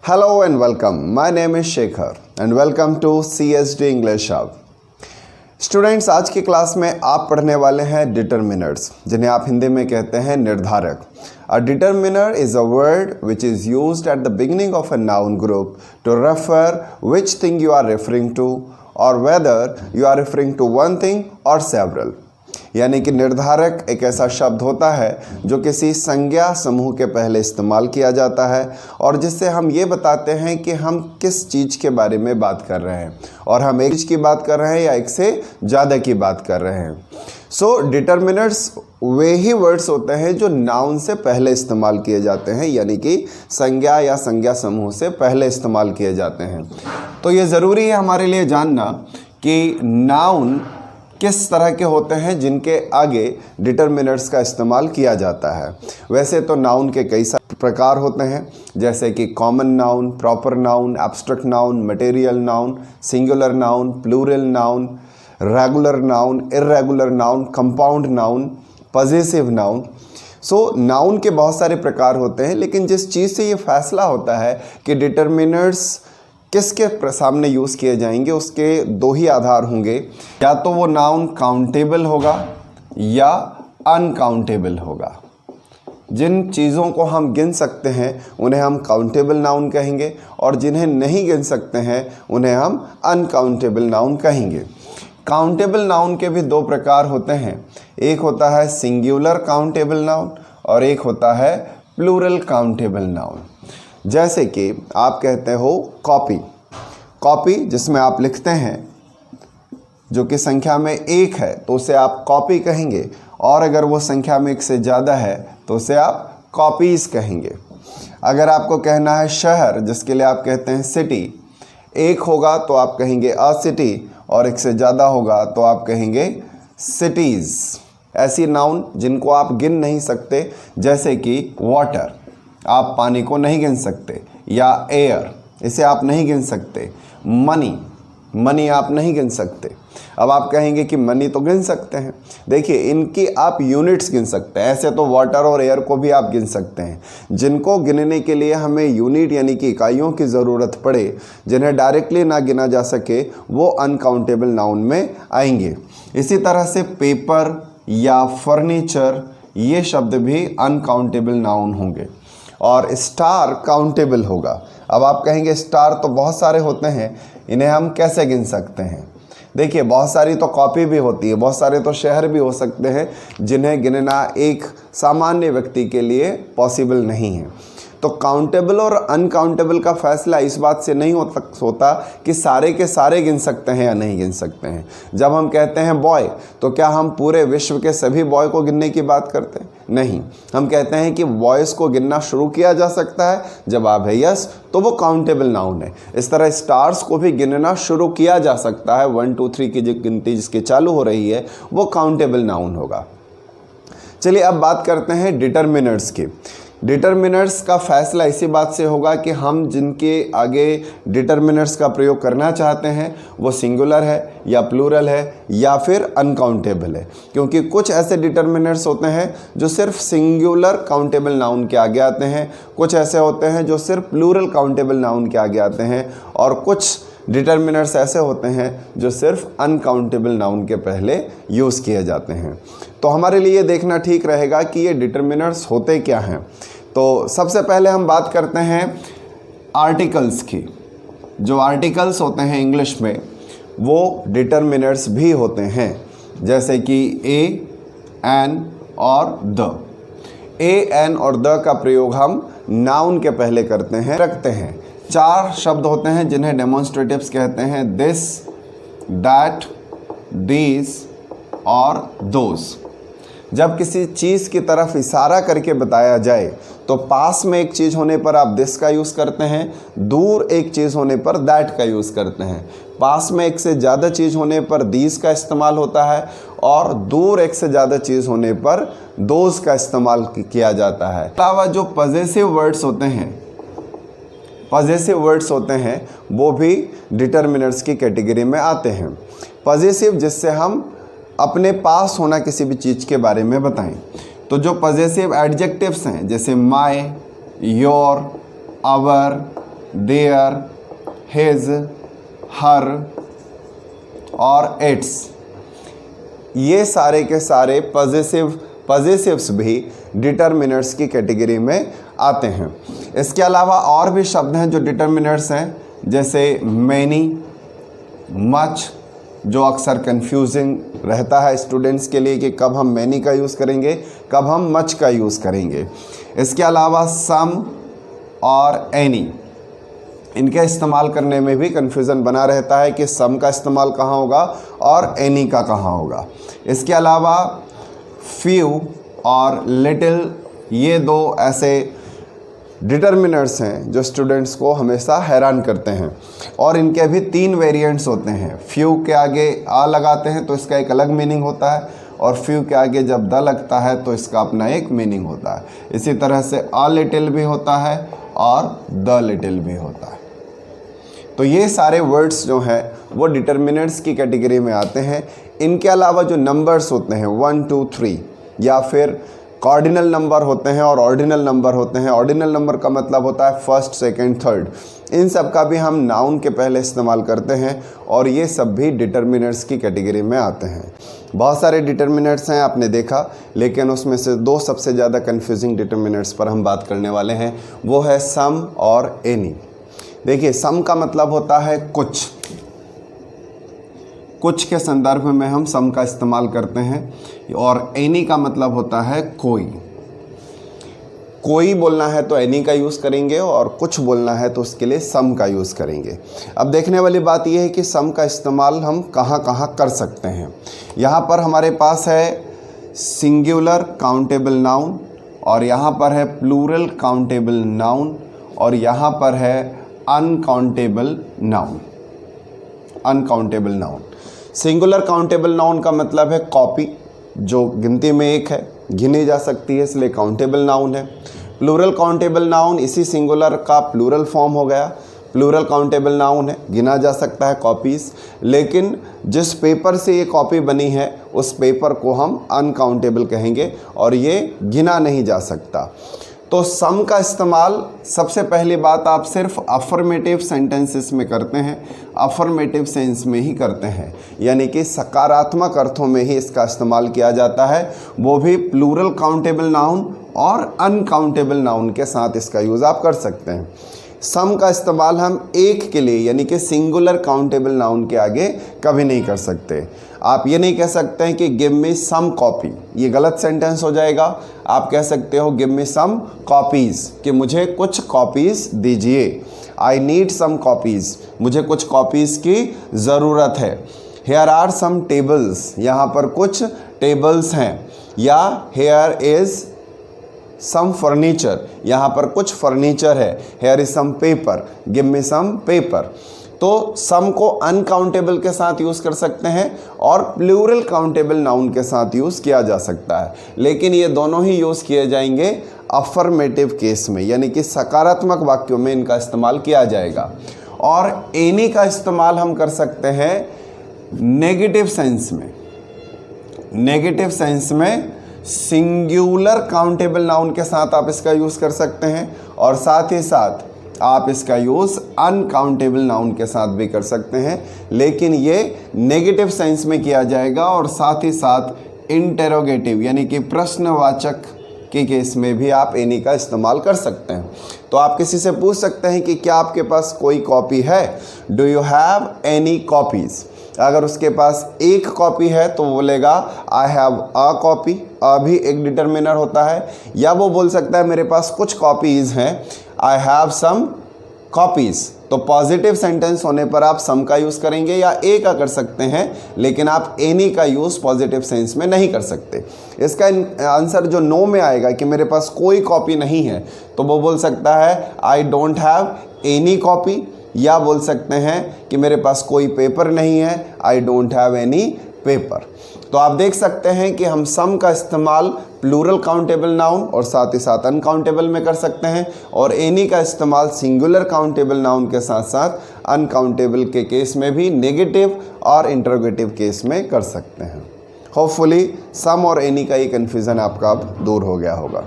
Hello and welcome. My name is Shekhar and welcome to CSD English Hub. Students, आज की class में आप पढ़ने वाले हैं डिटरमिनर्स, जिन्हें आप हिंदी में कहते हैं निर्धारक. A determiner is a word which is used at the beginning of a noun group to refer which thing you are referring to or whether you are referring to one thing or several. यानी कि निर्धारक एक ऐसा शब्द होता है जो किसी संज्ञा समूह के पहले इस्तेमाल किया जाता है और जिससे हम ये बताते हैं कि हम किस चीज़ के बारे में बात कर रहे हैं और हम एक चीज़ की बात कर रहे हैं या एक से ज़्यादा की बात कर रहे हैं. सो डिटरमिनर्स वे ही वर्ड्स होते हैं जो नाउन से पहले इस्तेमाल किए जाते हैं, यानी कि संज्ञा या संज्ञा समूह से पहले इस्तेमाल किए जाते हैं. तो ये ज़रूरी है हमारे लिए जानना कि नाउन किस तरह के होते हैं जिनके आगे डिटरमिनर्स का इस्तेमाल किया जाता है. वैसे तो नाउन के कई सारे प्रकार होते हैं, जैसे कि common noun, proper noun, abstract noun, material noun, singular noun, plural noun, regular noun, irregular noun, compound noun, possessive noun. So noun के बहुत सारे प्रकार होते हैं, लेकिन जिस चीज़ से ये फैसला होता है कि डिटरमिनर्स किसके सामने यूज़ किए जाएंगे, उसके दो ही आधार होंगे. या तो वो नाउन काउंटेबल होगा या अनकाउंटेबल होगा. जिन चीज़ों को हम गिन सकते हैं उन्हें हम काउंटेबल नाउन कहेंगे और जिन्हें नहीं गिन सकते हैं उन्हें हम अनकाउंटेबल नाउन कहेंगे. काउंटेबल नाउन के भी दो प्रकार होते हैं. एक होता है सिंगुलर काउंटेबल नाउन और एक होता है प्लूरल काउंटेबल नाउन. जैसे कि आप कहते हो कॉपी. कॉपी जिसमें आप लिखते हैं जो कि संख्या में एक है तो उसे आप कॉपी कहेंगे, और अगर वो संख्या में एक से ज़्यादा है तो उसे आप कॉपीज़ कहेंगे. अगर आपको कहना है शहर, जिसके लिए आप कहते हैं सिटी, एक होगा तो आप कहेंगे अ सिटी और एक से ज़्यादा होगा तो आप कहेंगे सिटीज़. ऐसी नाउन जिनको आप गिन नहीं सकते, जैसे कि वाटर, आप पानी को नहीं गिन सकते, या एयर, इसे आप नहीं गिन सकते. मनी, मनी आप नहीं गिन सकते. अब आप कहेंगे कि मनी तो गिन सकते हैं. देखिए, इनकी आप यूनिट्स गिन सकते हैं. ऐसे तो वाटर और एयर को भी आप गिन सकते हैं. जिनको गिनने के लिए हमें यूनिट यानी कि इकाइयों की ज़रूरत पड़े, जिन्हें डायरेक्टली ना गिना जा सके, वो अनकाउंटेबल नाउन में आएंगे. इसी तरह से पेपर या फर्नीचर, ये शब्द भी अनकाउंटेबल नाउन होंगे. और स्टार काउंटेबल होगा. अब आप कहेंगे स्टार तो बहुत सारे होते हैं, इन्हें हम कैसे गिन सकते हैं. देखिए, बहुत सारी तो कॉपी भी होती है, बहुत सारे तो शहर भी हो सकते हैं जिन्हें गिनना एक सामान्य व्यक्ति के लिए पॉसिबल नहीं है. तो काउंटेबल और अनकाउंटेबल का फैसला इस बात से नहीं होता कि सारे के सारे गिन सकते हैं या नहीं गिन सकते हैं. जब हम कहते हैं बॉय, तो क्या हम पूरे विश्व के सभी बॉय को गिनने की बात करते हैं? नहीं. हम कहते हैं कि बॉयज़ को गिनना शुरू किया जा सकता है. जवाब है यस, तो वो काउंटेबल नाउन है. इस तरह स्टार्स को भी गिनना शुरू किया जा सकता है. 1 2 3 की जो गिनती जिसकी चालू हो रही है वो काउंटेबल नाउन होगा. चलिए अब बात करते हैं डिटरमिनर्स की. डिटरमिनर्स का फैसला इसी बात से होगा कि हम जिनके आगे डिटरमिनर्स का प्रयोग करना चाहते हैं वो सिंगुलर है या प्लूरल है या फिर अनकाउंटेबल है. क्योंकि कुछ ऐसे डिटरमिनर्स होते हैं जो सिर्फ सिंगुलर काउंटेबल नाउन के आगे आते हैं, कुछ ऐसे होते हैं जो सिर्फ प्लूरल काउंटेबल नाउन के आगे आते हैं, और कुछ डिटरमिनर्स ऐसे होते हैं जो सिर्फ अनकाउंटेबल नाउन के पहले यूज़ किए जाते हैं. तो हमारे लिए देखना ठीक रहेगा कि ये डिटरमिनर्स होते क्या हैं. तो सबसे पहले हम बात करते हैं आर्टिकल्स की. जो आर्टिकल्स होते हैं इंग्लिश में वो डिटरमिनर्स भी होते हैं, जैसे कि ए, एन और द. ए, एन और द का प्रयोग हम नाउन के पहले रखते हैं. 4 शब्द होते हैं जिन्हें डेमोन्स्ट्रेटिव्स कहते हैं. दिस, दैट, दीज और दोज. जब किसी चीज़ की तरफ इशारा करके बताया जाए तो पास में एक चीज़ होने पर आप दिस का यूज़ करते हैं, दूर एक चीज़ होने पर दैट का यूज़ करते हैं. पास में एक से ज़्यादा चीज़ होने पर दीज का इस्तेमाल होता है और दूर एक से ज़्यादा चीज़ होने पर दोज का इस्तेमाल किया जाता है. अलावा जो पॉजेसिव वर्ड्स होते हैं वो भी डिटरमिनर्स की कैटेगरी में आते हैं. पॉजेसिव जिससे हम अपने पास होना किसी भी चीज़ के बारे में बताएं. तो जो पॉजेसिव एडजेक्टिव्स हैं जैसे my, your, our, their, his, her और इट्स, ये सारे के सारे पॉजेसिव्स भी डिटर्मिनर्स की कैटेगरी में आते हैं। इसके अलावा और भी शब्द हैं जो डिटर्मिनर्स हैं, जैसे मैनी, मच, जो अक्सर कंफ्यूजिंग रहता है स्टूडेंट्स के लिए कि कब हम मैनी का यूज़ करेंगे, कब हम मच का यूज़ करेंगे। इसके अलावा सम और एनी, इनके इस्तेमाल करने में भी कन्फ्यूज़न बना रहता है कि सम का इस्तेमाल कहाँ होगा और एनी का कहाँ होगा। इसके अलावा फ्यू और लिटिल, ये दो ऐसे डिटर्मिनर्स हैं जो स्टूडेंट्स को हमेशा हैरान करते हैं, और इनके भी 3 वेरिएंट्स होते हैं। फ्यू के आगे आ लगाते हैं तो इसका एक अलग मीनिंग होता है, और फ्यू के आगे जब द लगता है तो इसका अपना एक मीनिंग होता है। इसी तरह से अ लिटिल भी होता है और द लिटिल भी होता है। तो ये सारे वर्ड्स जो हैं वो डिटर्मिनर्स की कैटेगरी में आते हैं। इनके अलावा जो नंबर्स होते हैं 1 2 3, या फिर कार्डिनल नंबर होते हैं और ऑर्डिनल नंबर होते हैं। ऑर्डिनल नंबर का मतलब होता है फर्स्ट, सेकंड, थर्ड, इन सब का भी हम नाउन के पहले इस्तेमाल करते हैं, और ये सब भी डिटर्मिनर्स की कैटेगरी में आते हैं। बहुत सारे डिटर्मिनर्स हैं आपने देखा, लेकिन उसमें से 2 सबसे ज़्यादा कन्फ्यूजिंग डिटर्मिनर्स पर हम बात करने वाले हैं, वो है सम और एनी। देखिए, सम का मतलब होता है कुछ के संदर्भ में हम सम का इस्तेमाल करते हैं, और एनी का मतलब होता है कोई बोलना है तो एनी का यूज़ करेंगे, और कुछ बोलना है तो उसके लिए सम का यूज़ करेंगे। अब देखने वाली बात यह है कि सम का इस्तेमाल हम कहाँ कहाँ कर सकते हैं। यहाँ पर हमारे पास है सिंगुलर काउंटेबल नाउन, और यहाँ पर है प्लूरल काउंटेबल नाउन, और यहाँ पर है uncountable noun. Singular countable noun का मतलब है कॉपी, जो गिनती में एक है, गिनी जा सकती है, इसलिए काउंटेबल नाउन है। प्लूरल काउंटेबल नाउन इसी सिंगुलर का प्लूरल फॉर्म हो गया, प्लूरल काउंटेबल नाउन है, गिना जा सकता है कॉपीज़, लेकिन जिस पेपर से ये कॉपी बनी है उस पेपर को हम अनकाउंटेबल कहेंगे, और ये गिना नहीं जा सकता। तो सम का इस्तेमाल सबसे पहली बात आप सिर्फ अफर्मेटिव सेंटेंसेस में करते हैं, अफर्मेटिव सेंस में ही करते हैं, यानी कि सकारात्मक अर्थों में ही इसका इस्तेमाल किया जाता है, वो भी प्लूरल काउंटेबल नाउन और अनकाउंटेबल नाउन के साथ इसका यूज़ आप कर सकते हैं। सम का इस्तेमाल हम एक के लिए, यानी कि सिंगुलर काउंटेबल नाउन के आगे कभी नहीं कर सकते। आप ये नहीं कह सकते हैं कि गिव मी सम कॉपी, ये गलत सेंटेंस हो जाएगा। आप कह सकते हो गिव मी सम कॉपीज़, कि मुझे कुछ कॉपीज़ दीजिए। आई नीड सम कॉपीज़, मुझे कुछ कॉपीज़ की ज़रूरत है। हेयर आर सम टेबल्स, यहाँ पर कुछ टेबल्स हैं। या हेयर इज़ सम फर्नीचर, यहाँ पर कुछ फर्नीचर है। Here is some paper, give me some paper. तो सम को अनकाउंटेबल के साथ यूज़ कर सकते हैं और प्लूरल काउंटेबल नाउन के साथ यूज़ किया जा सकता है, लेकिन ये दोनों ही यूज़ किए जाएंगे अफर्मेटिव केस में, यानी कि सकारात्मक वाक्यों में इनका इस्तेमाल किया जाएगा। और एनी का इस्तेमाल हम कर सकते हैं नेगेटिव सेंस में। नेगेटिव सेंस में सिंगुलर काउंटेबल नाउन के साथ आप इसका यूज़ कर सकते हैं, और साथ ही साथ आप इसका यूज़ अनकाउंटेबल नाउन के साथ भी कर सकते हैं, लेकिन ये नेगेटिव सेंस में किया जाएगा। और साथ ही साथ इंटेरोगेटिव, यानी कि प्रश्नवाचक के केस में भी आप एनी का इस्तेमाल कर सकते हैं। तो आप किसी से पूछ सकते हैं कि क्या आपके पास कोई कॉपी है, do you have any copies. अगर उसके पास एक कॉपी है तो वो बोलेगा आई हैव अ कॉपी, अ भी एक डिटर्मिनर होता है। या वो बोल सकता है मेरे पास कुछ कॉपीज़ हैं, आई हैव सम कॉपीज़। तो पॉजिटिव सेंटेंस होने पर आप सम का यूज़ करेंगे या ए का कर सकते हैं, लेकिन आप एनी का यूज़ पॉजिटिव सेंस में नहीं कर सकते। इसका आंसर जो नो में आएगा कि मेरे पास कोई कॉपी नहीं है, तो वो बोल सकता है I don't have any copy. या बोल सकते हैं कि मेरे पास कोई पेपर नहीं है, I don't have any paper. तो आप देख सकते हैं कि हम सम का इस्तेमाल प्लूरल काउंटेबल नाउन और साथ ही साथ अनकाउंटेबल में कर सकते हैं, और एनी का इस्तेमाल सिंगुलर काउंटेबल नाउन के साथ साथ अनकाउंटेबल के केस में भी नेगेटिव और इंटरोगेटिव केस में कर सकते हैं। होपफुली सम और एनी का ये कन्फ्यूज़न आपका अब दूर हो गया होगा।